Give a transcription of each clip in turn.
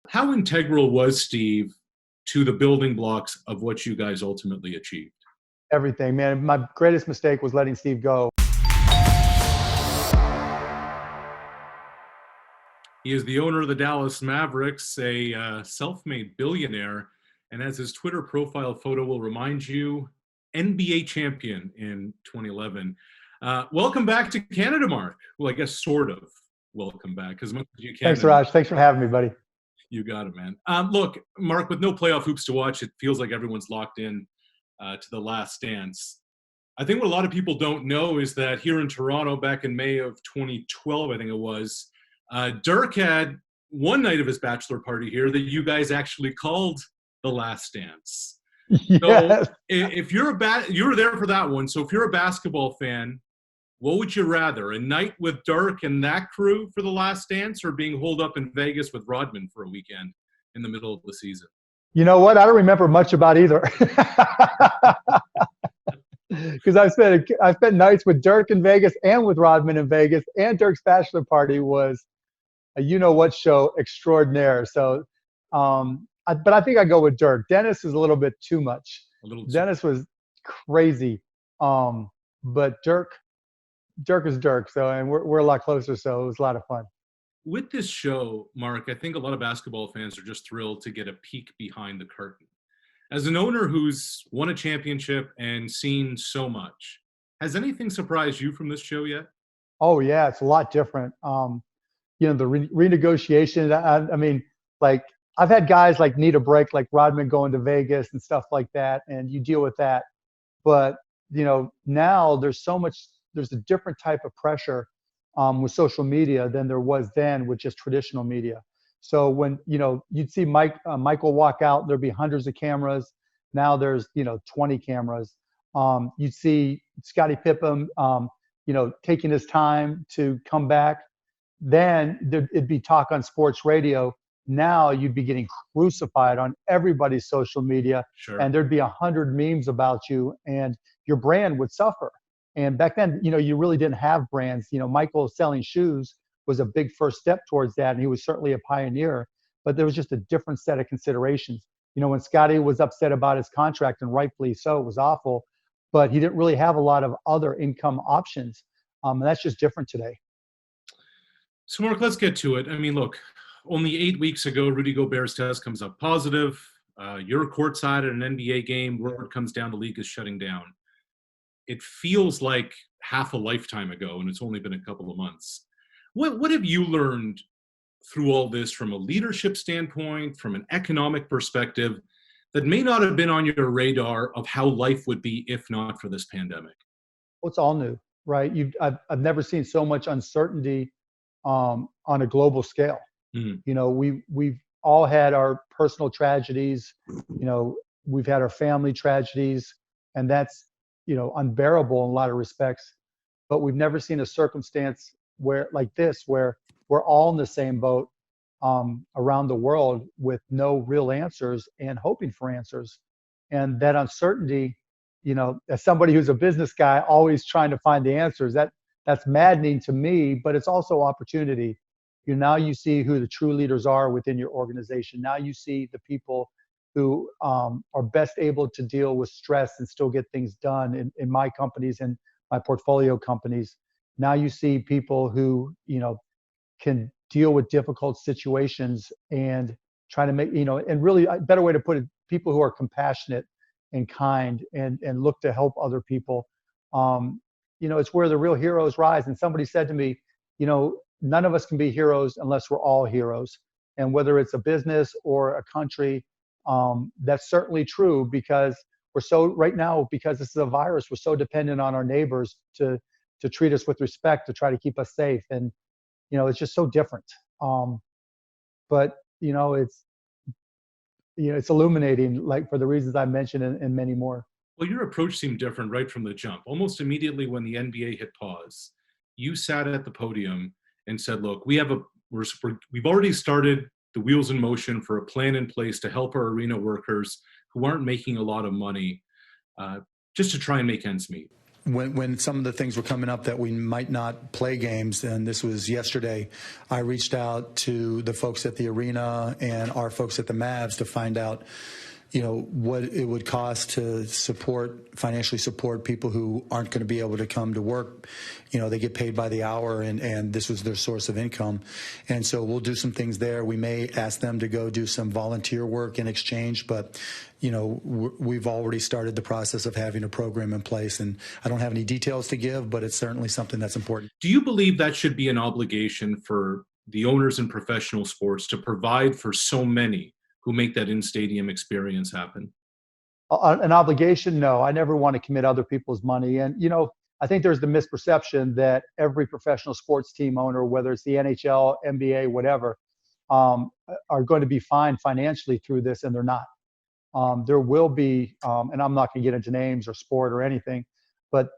How integral was Steve to the building blocks of what you guys ultimately achieved? Everything, man. My greatest mistake was letting Steve go. He is the owner of the Dallas Mavericks, a self-made billionaire, and as his Twitter profile photo will remind you, NBA champion in 2011. Welcome back to Canada, Mark. Well, I guess sort of welcome back, as much as you can. Thanks, Arash. Thanks for having me, buddy. You got it, man. Look, Mark, with no playoff hoops to watch, it feels like everyone's locked in to the last dance. I think what a lot of people don't know is that here in Toronto, back in May of 2012, I think it was, Dirk had one night of his bachelor party here that you guys actually called the last dance. Yes. So if you're you were there for that one. So if you're a basketball fan, what would you rather, a night with Dirk and that crew for the last dance, or being holed up in Vegas with Rodman for a weekend in the middle of the season? You know what? I don't remember much about either. Because I spent nights with Dirk in Vegas and with Rodman in Vegas, and Dirk's bachelor party was a you-know-what show extraordinaire. So, but I think I go with Dirk. Dennis is a little bit too much. Dennis was crazy, but Dirk is Dirk. So, and we're a lot closer. So it was a lot of fun. With this show, Mark, I think a lot of basketball fans are just thrilled to get a peek behind the curtain. As an owner who's won a championship and seen so much, has anything surprised you from this show yet? Oh yeah, it's a lot different. The renegotiation. I mean, like I've had guys like need a break, like Rodman going to Vegas and stuff like that, and you deal with that. But now there's a different type of pressure with social media than there was then with just traditional media. So when you'd see Michael walk out, there'd be hundreds of cameras. Now there's 20 cameras. You'd see Scottie Pippen taking his time to come back. Then it'd be talk on sports radio. Now you'd be getting crucified on everybody's social media. Sure. And there'd be 100 memes about you, and your brand would suffer. And back then, you really didn't have brands. Michael selling shoes was a big first step towards that, and he was certainly a pioneer. But there was just a different set of considerations. When Scottie was upset about his contract, and rightfully so, it was awful, but he didn't really have a lot of other income options. And that's just different today. So, Mark, let's get to it. I mean, look, only 8 weeks ago, Rudy Gobert's test comes up positive. You're courtside at an NBA game. Word comes down, the league is shutting down. It feels like half a lifetime ago, and it's only been a couple of months. What have you learned through all this from a leadership standpoint, from an economic perspective, that may not have been on your radar of how life would be if not for this pandemic? Well, it's all new, right? I've never seen so much uncertainty on a global scale. Mm-hmm. We've all had our personal tragedies. We've had our family tragedies, and that's unbearable in a lot of respects. But we've never seen a circumstance where we're all in the same boat around the world with no real answers and hoping for answers. And that uncertainty, as somebody who's a business guy, always trying to find the answers, that's maddening to me, but it's also opportunity. Now you see who the true leaders are within your organization. Now you see the people who are best able to deal with stress and still get things done in my companies and my portfolio companies. Now you see people who, can deal with difficult situations and try to make, and really a better way to put it, people who are compassionate and kind and look to help other people. It's where the real heroes rise. And somebody said to me, none of us can be heroes unless we're all heroes. And whether it's a business or a country, that's certainly true, because right now, because this is a virus, we're so dependent on our neighbors to treat us with respect, to try to keep us safe. And, it's just so different. But, it's illuminating, like for the reasons I mentioned and many more. Well, your approach seemed different right from the jump. Almost immediately when the NBA hit pause, you sat at the podium and said, look, we've already started the wheels in motion for a plan in place to help our arena workers who aren't making a lot of money, just to try and make ends meet. when some of the things were coming up that we might not play games, and this was yesterday, I reached out to the folks at the arena and our folks at the Mavs to find out, what it would cost to financially support people who aren't going to be able to come to work. They get paid by the hour, and this was their source of income. And so we'll do some things there. We may ask them to go do some volunteer work in exchange, but we've already started the process of having a program in place, and I don't have any details to give, but it's certainly something that's important. Do you believe that should be an obligation for the owners in professional sports to provide for so many who make that in-stadium experience happen? An obligation? No, I never want to commit other people's money. And, I think there's the misperception that every professional sports team owner, whether it's the NHL, NBA, whatever, are going to be fine financially through this, and they're not. There will be, and I'm not going to get into names or sport or anything, but,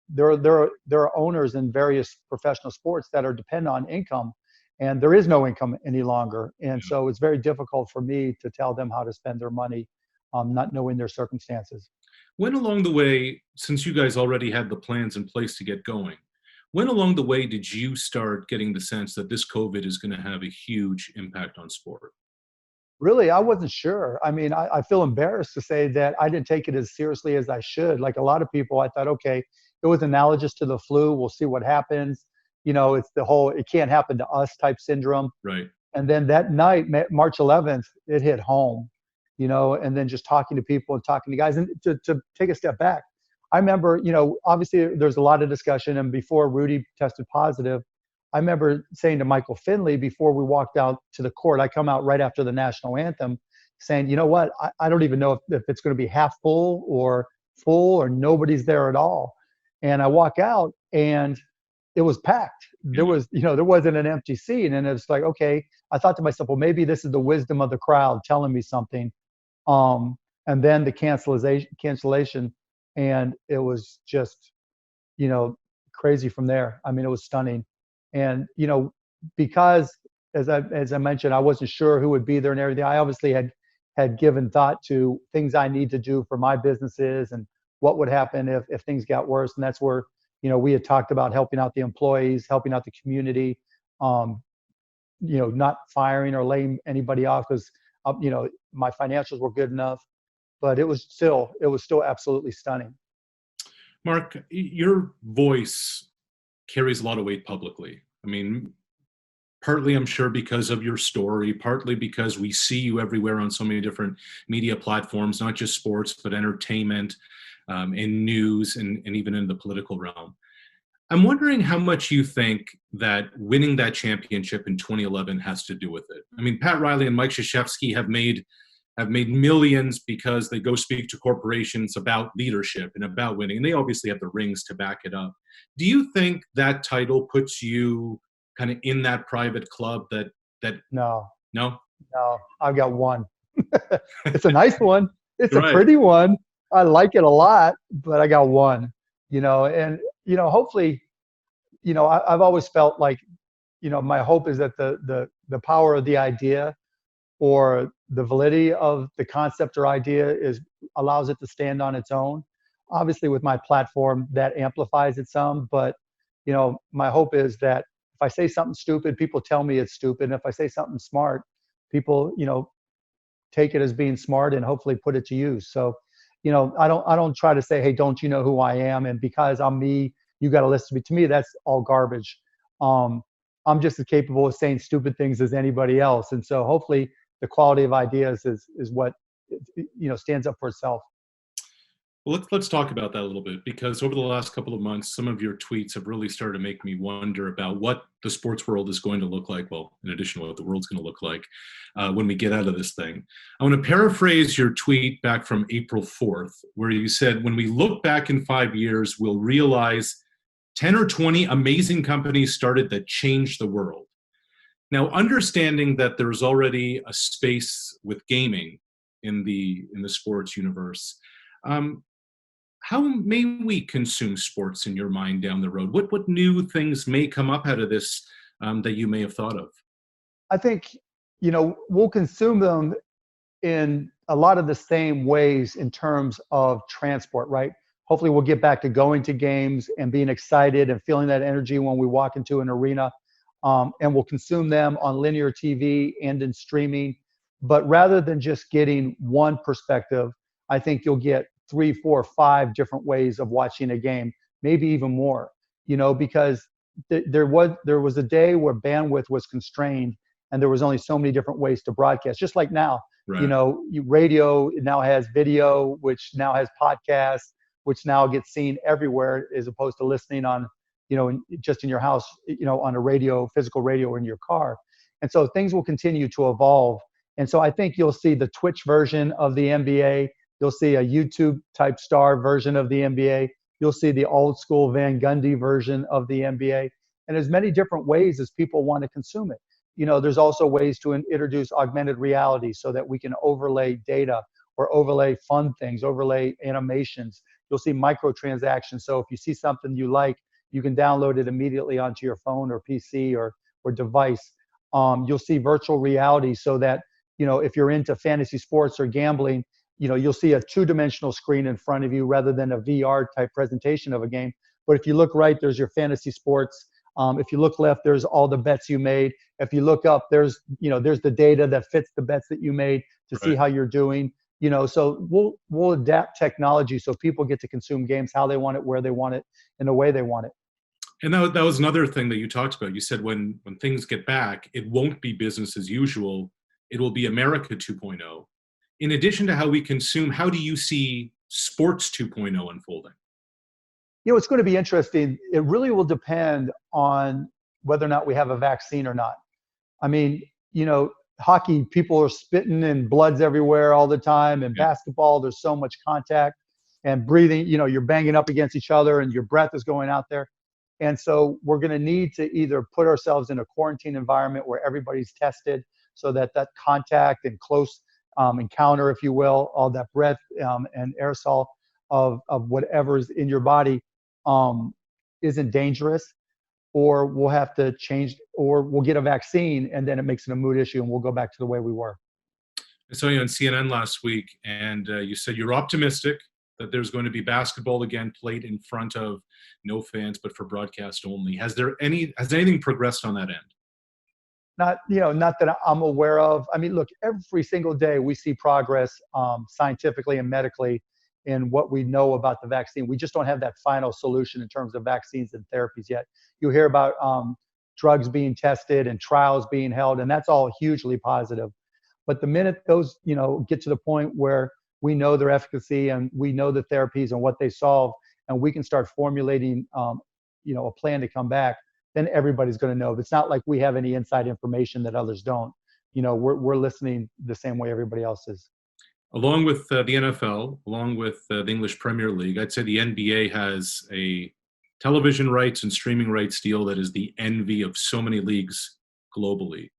there are owners in various professional sports that are dependent on income, and there is no income any longer. And so it's very difficult for me to tell them how to spend their money, not knowing their circumstances. When along the way, since you guys already had the plans in place to get going, when along the way did you start getting the sense that this COVID is going to have a huge impact on sport? Really, I wasn't sure. I mean, I feel embarrassed to say that I didn't take it as seriously as I should. Like a lot of people, I thought, okay, it was analogous to the flu. We'll see what happens. It's the whole, it can't happen to us type syndrome. Right. And then that night, March 11th, it hit home, and then just talking to people and talking to guys. And to take a step back, I remember, obviously there's a lot of discussion. And before Rudy tested positive, I remember saying to Michael Finley before we walked out to the court, I come out right after the national anthem saying, you know what, I don't even know if it's going to be half full or nobody's there at all. And I walk out and it was packed. There wasn't an empty seat. And it's like, okay, I thought to myself, well, maybe this is the wisdom of the crowd telling me something. And then the cancellation, and it was just, crazy from there. I mean, it was stunning. And, because as I mentioned, I wasn't sure who would be there and everything. I obviously had given thought to things I need to do for my businesses and what would happen if things got worse. And that's where, we had talked about helping out the employees, helping out the community, not firing or laying anybody off because, my financials were good enough, but it was still absolutely stunning. Mark, your voice carries a lot of weight publicly. I mean, partly I'm sure because of your story, partly because we see you everywhere on so many different media platforms, not just sports, but entertainment, and news, and even in the political realm. I'm wondering how much you think that winning that championship in 2011 has to do with it. I mean, Pat Riley and Mike Krzyzewski have made millions because they go speak to corporations about leadership and about winning, and they obviously have the rings to back it up. Do you think that title puts you kind of in that private club that No, No? I've got one. It's a nice one. It's Right. a pretty one. I like it a lot, but I got one, and, hopefully, I've always felt like, my hope is that the power of the idea or the validity of the concept or idea allows it to stand on its own. Obviously, with my platform, that amplifies it some, but, my hope is that if I say something stupid, people tell me it's stupid. And if I say something smart, people, take it as being smart and hopefully put it to use. So, I don't try to say, hey, don't you know who I am? And because I'm me, you got to listen to me. To me, that's all garbage. I'm just as capable of saying stupid things as anybody else. And so hopefully the quality of ideas is what, stands up for itself. Well, let's talk about that a little bit, because over the last couple of months, some of your tweets have really started to make me wonder about what the sports world is going to look like. Well, in addition to what the world's going to look like when we get out of this thing. I want to paraphrase your tweet back from April 4th, where you said, when we look back in 5 years, we'll realize 10 or 20 amazing companies started that changed the world. Now, understanding that there's already a space with gaming in the sports universe, how may we consume sports in your mind down the road? What new things may come up out of this that you may have thought of? I think, we'll consume them in a lot of the same ways in terms of transport, right? Hopefully we'll get back to going to games and being excited and feeling that energy when we walk into an arena. And we'll consume them on linear TV and in streaming. But rather than just getting one perspective, I think you'll get 3, 4, 5 different ways of watching a game, maybe even more, because there was a day where bandwidth was constrained and there was only so many different ways to broadcast, just like now. Right. Radio now has video, which now has podcasts, which now gets seen everywhere, as opposed to listening on, just in your house, on a radio, physical radio, or in your car. And so things will continue to evolve. And so I think you'll see the Twitch version of the NBA. You'll see a YouTube type star version of the NBA. You'll see the old school Van Gundy version of the NBA. And there's many different ways as people want to consume it. There's also ways to introduce augmented reality so that we can overlay data or overlay fun things, overlay animations. You'll see microtransactions. So if you see something you like, you can download it immediately onto your phone or PC or device. You'll see virtual reality so that, if you're into fantasy sports or gambling, you'll see a 2-dimensional screen in front of you rather than a VR type presentation of a game. But if you look right, there's your fantasy sports. If you look left, there's all the bets you made. If you look up, there's the data that fits the bets that you made to see how you're doing. So we'll adapt technology so people get to consume games how they want it, where they want it, in the way they want it. And that was another thing that you talked about. You said when things get back, it won't be business as usual. It will be America 2.0. In addition to how we consume, how do you see sports 2.0 unfolding? It's going to be interesting. It really will depend on whether or not we have a vaccine or not. I mean, hockey, people are spitting and blood's everywhere all the time. And basketball, there's so much contact and breathing, you're banging up against each other and your breath is going out there. And so we're going to need to either put ourselves in a quarantine environment where everybody's tested so that contact and close encounter, if you will, all that breath and aerosol of whatever's in your body isn't dangerous, or we'll have to change, or we'll get a vaccine and then it makes it a mood issue and we'll go back to the way we were. I saw you on CNN last week and you said you're optimistic that there's going to be basketball again played in front of no fans, but for broadcast only. Has anything progressed on that end? Not that I'm aware of. I mean, look, every single day we see progress scientifically and medically in what we know about the vaccine. We just don't have that final solution in terms of vaccines and therapies yet. You hear about drugs being tested and trials being held, and that's all hugely positive. But the minute those, get to the point where we know their efficacy and we know the therapies and what they solve, and we can start formulating, a plan to come back, then everybody's going to know. It's not like we have any inside information that others don't. We're listening the same way everybody else is. Along with the NFL, along with the English Premier League, I'd say the NBA has a television rights and streaming rights deal that is the envy of so many leagues globally.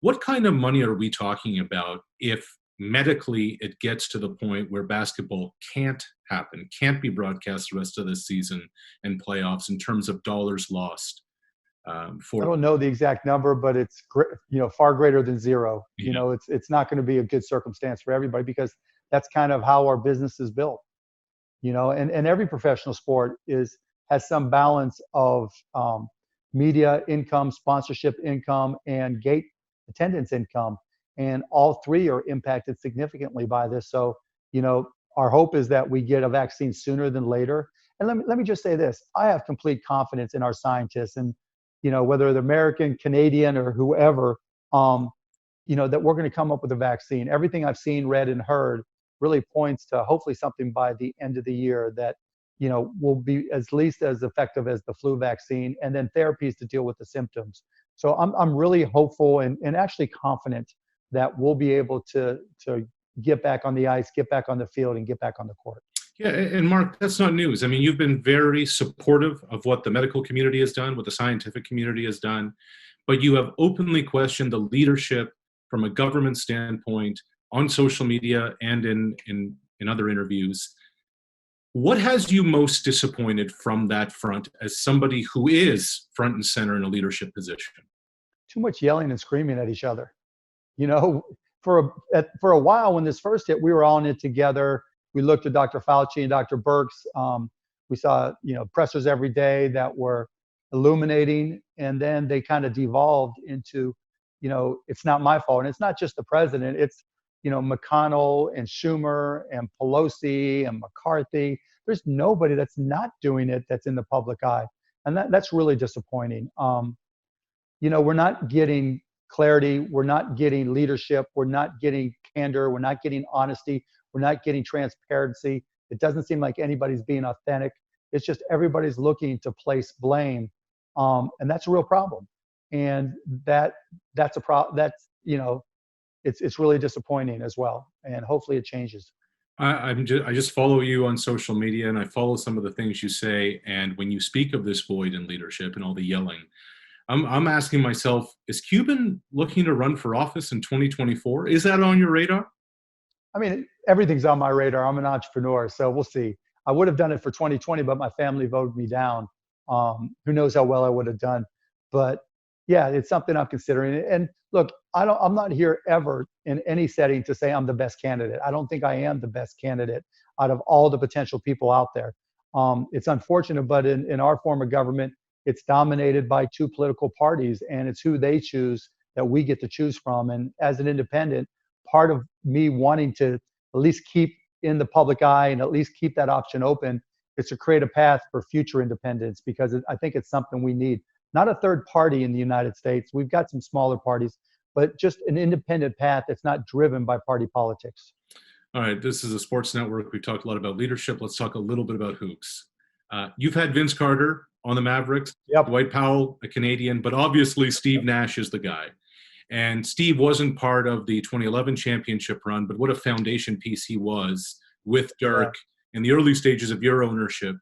What kind of money are we talking about if medically it gets to the point where basketball can't happen, can't be broadcast the rest of this season and playoffs in terms of dollars lost? I don't know the exact number, but it's far greater than zero. Yeah. It's not going to be a good circumstance for everybody because that's kind of how our business is built. And every professional sport has some balance of media income, sponsorship income, and gate attendance income, and all three are impacted significantly by this. So our hope is that we get a vaccine sooner than later. And let me just say this: I have complete confidence in our scientists and whether they're American, Canadian, or whoever, that we're going to come up with a vaccine. Everything I've seen, read, and heard really points to hopefully something by the end of the year that, will be at least as effective as the flu vaccine, and then therapies to deal with the symptoms. So I'm really hopeful and actually confident that we'll be able to get back on the ice, get back on the field, and get back on the court. Yeah, and Mark, that's not news. I mean, you've been very supportive of what the medical community has done, what the scientific community has done, but you have openly questioned the leadership from a government standpoint on social media and in other interviews. What has you most disappointed from that front as somebody who is front and center in a leadership position? Too much yelling and screaming at each other. For a while when this first hit, we were all in it together. we looked at Dr. Fauci and Dr. Birx. We saw, pressers every day that were illuminating, and then they kind of devolved into, it's not my fault. And it's not just the president. It's, McConnell and Schumer and Pelosi and McCarthy. There's nobody that's not doing it that's in the public eye. And that's really disappointing. We're not getting clarity. We're not getting leadership. We're not getting candor. We're not getting honesty. We're not getting transparency. It doesn't seem like anybody's being authentic. It's just everybody's looking to place blame. And that's a real problem. And that's a problem. That's, it's really disappointing as well. And hopefully it changes. I just follow you on social media, and I follow some of the things you say. And when you speak of this void in leadership and all the yelling, I'm asking myself, is Cuban looking to run for office in 2024? Is that on your radar? I mean, everything's on my radar. I'm an entrepreneur, so we'll see. I would have done it for 2020, but my family voted me down. Who knows how well I would have done? But yeah, it's something I'm considering. And look, I'm not here ever in any setting to say I'm the best candidate. I don't think I am the best candidate out of all the potential people out there. It's unfortunate, but in our form of government, it's dominated by two political parties, and it's who they choose that we get to choose from. And as an independent, part of me wanting to at least keep in the public eye and at least keep that option open is to create a path for future independence, because I think it's something we need. Not a third party in the United States. We've got some smaller parties, but just an independent path that's not driven by party politics. All right, this is a sports network. We've talked a lot about leadership. Let's talk a little bit about hoops. You've had Vince Carter on the Mavericks, Yep. Dwight Powell, a Canadian, but obviously Steve Nash is the guy. And Steve wasn't part of the 2011 championship run, but what a foundation piece he was with Dirk in the early stages of your ownership.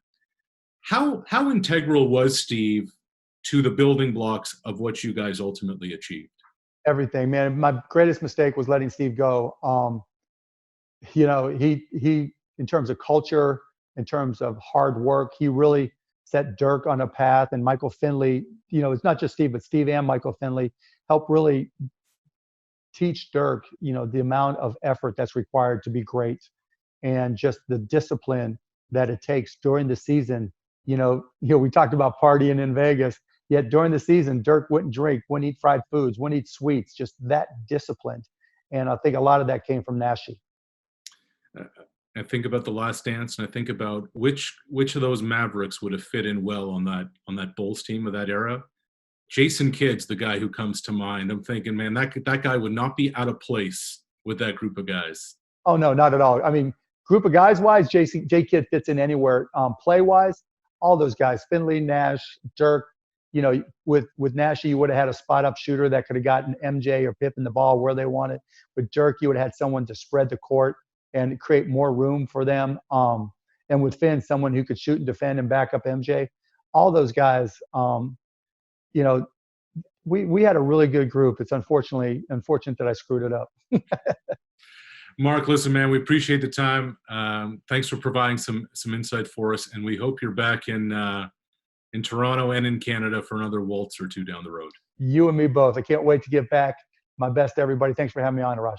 How integral was Steve to the building blocks of what you guys ultimately achieved? Everything, man. My greatest mistake was letting Steve go. He in terms of culture, in terms of hard work, he really set Dirk on a path. And Michael Finley, it's not just Steve, but Steve and Michael Finley helped really teach Dirk, the amount of effort that's required to be great, and just the discipline that it takes during the season. We talked about partying in Vegas, yet during the season, Dirk wouldn't drink, wouldn't eat fried foods, wouldn't eat sweets, just that disciplined. And I think a lot of that came from Nashi. I think about The Last Dance, and I think about which of those Mavericks would have fit in well on that Bulls team of that era. Jason Kidd's the guy who comes to mind. I'm thinking, man, that guy would not be out of place with that group of guys. Oh no, not at all. I mean, group of guys wise, J Kidd fits in anywhere. Play wise, all those guys, Finley, Nash, Dirk. With Nash, you would have had a spot up shooter that could have gotten MJ or Pippen the ball where they wanted. With Dirk, you would have had someone to spread the court and create more room for them. And with Finn, someone who could shoot and defend and back up MJ. All those guys, we had a really good group. It's unfortunate that I screwed it up. Mark, listen, man, we appreciate the time. Thanks for providing some insight for us, and we hope you're back in Toronto and in Canada for another waltz or two down the road. You and me both. I can't wait to get back. My best to everybody. Thanks for having me on, Arash.